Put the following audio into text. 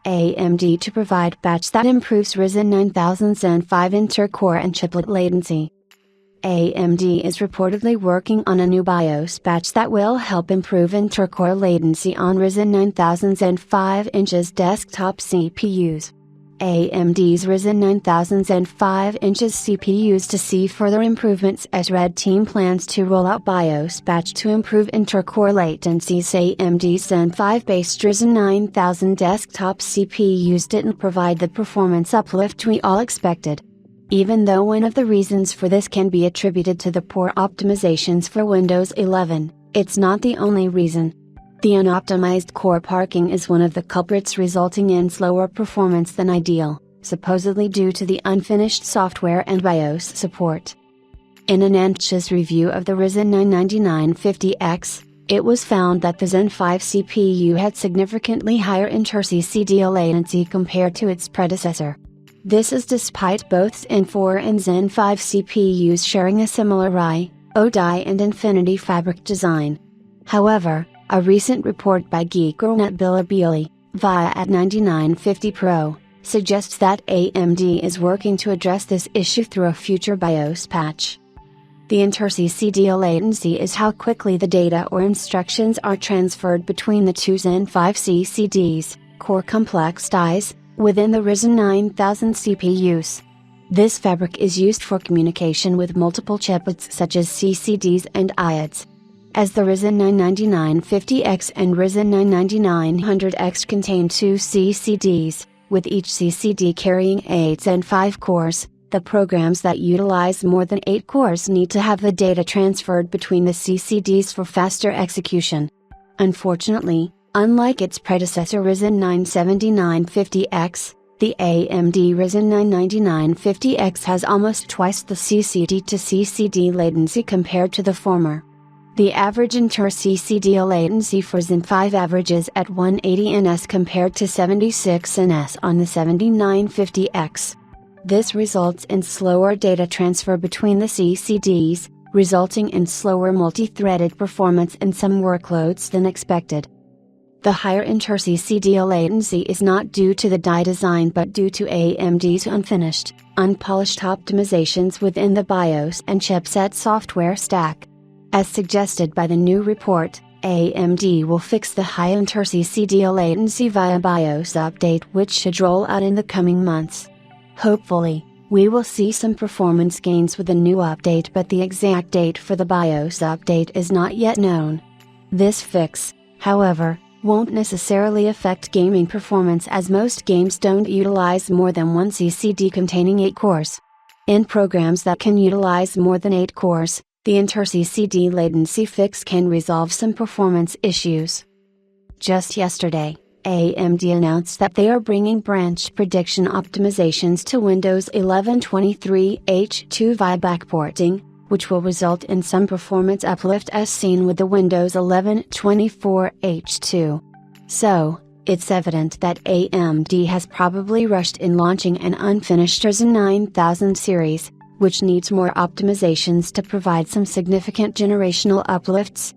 AMD to provide patch that improves Ryzen 9000 Zen 5 inter-core and chiplet latency. AMD is reportedly working on a new BIOS patch that will help improve inter-core latency on Ryzen 9000 Zen 5 inches desktop CPUs. AMD's Ryzen 9000 Zen 5 inches CPUs to see further improvements as Red Team plans to roll out BIOS patch to improve inter-core latency. AMD's Zen 5 based Ryzen 9000 desktop CPUs didn't provide the performance uplift we all expected. Even though one of the reasons for this can be attributed to the poor optimizations for Windows 11, it's not the only reason. The unoptimized core parking is one of the culprits, resulting in slower performance than ideal, supposedly due to the unfinished software and BIOS support. In an anxious review of the Ryzen 9 9950X, it was found that the Zen 5 CPU had significantly higher inter-CCD latency compared to its predecessor. This is despite both Zen 4 and Zen 5 CPUs sharing a similar I/O die and Infinity Fabric design. However, a recent report by GeekOrNet Bilibili, via at 9950 Pro, suggests that AMD is working to address this issue through a future BIOS patch. The inter-CCD latency is how quickly the data or instructions are transferred between the two Zen 5 CCDs, core complex dies, within the Ryzen 9000 CPUs. This fabric is used for communication with multiple chiplets such as CCDs and IODs. As the Ryzen 9 9950X and Ryzen 9 9900X contain two CCDs, with each CCD carrying 8 Zen 5 cores, the programs that utilize more than 8 cores need to have the data transferred between the CCDs for faster execution. Unfortunately, unlike its predecessor Ryzen 9 7950X, the AMD Ryzen 9 9950X has almost twice the CCD to CCD latency compared to the former. The average inter-CCD latency for Zen 5 averages at 180 ns compared to 76 ns on the 7950X. This results in slower data transfer between the CCDs, resulting in slower multi-threaded performance in some workloads than expected. The higher inter-CCD latency is not due to the die design but due to AMD's unfinished, unpolished optimizations within the BIOS and chipset software stack. As suggested by the new report, AMD will fix the high inter-CCD latency via BIOS update, which should roll out in the coming months. Hopefully, we will see some performance gains with the new update, but the exact date for the BIOS update is not yet known. This fix, however, won't necessarily affect gaming performance, as most games don't utilize more than one CCD containing 8 cores. In programs that can utilize more than 8 cores, the inter-CCD latency fix can resolve some performance issues. Just yesterday, AMD announced that they are bringing branch prediction optimizations to Windows 11 23H2 via backporting, which will result in some performance uplift as seen with the Windows 11 24H2. So, it's evident that AMD has probably rushed in launching an unfinished Ryzen 9000 series, which needs more optimizations to provide some significant generational uplifts.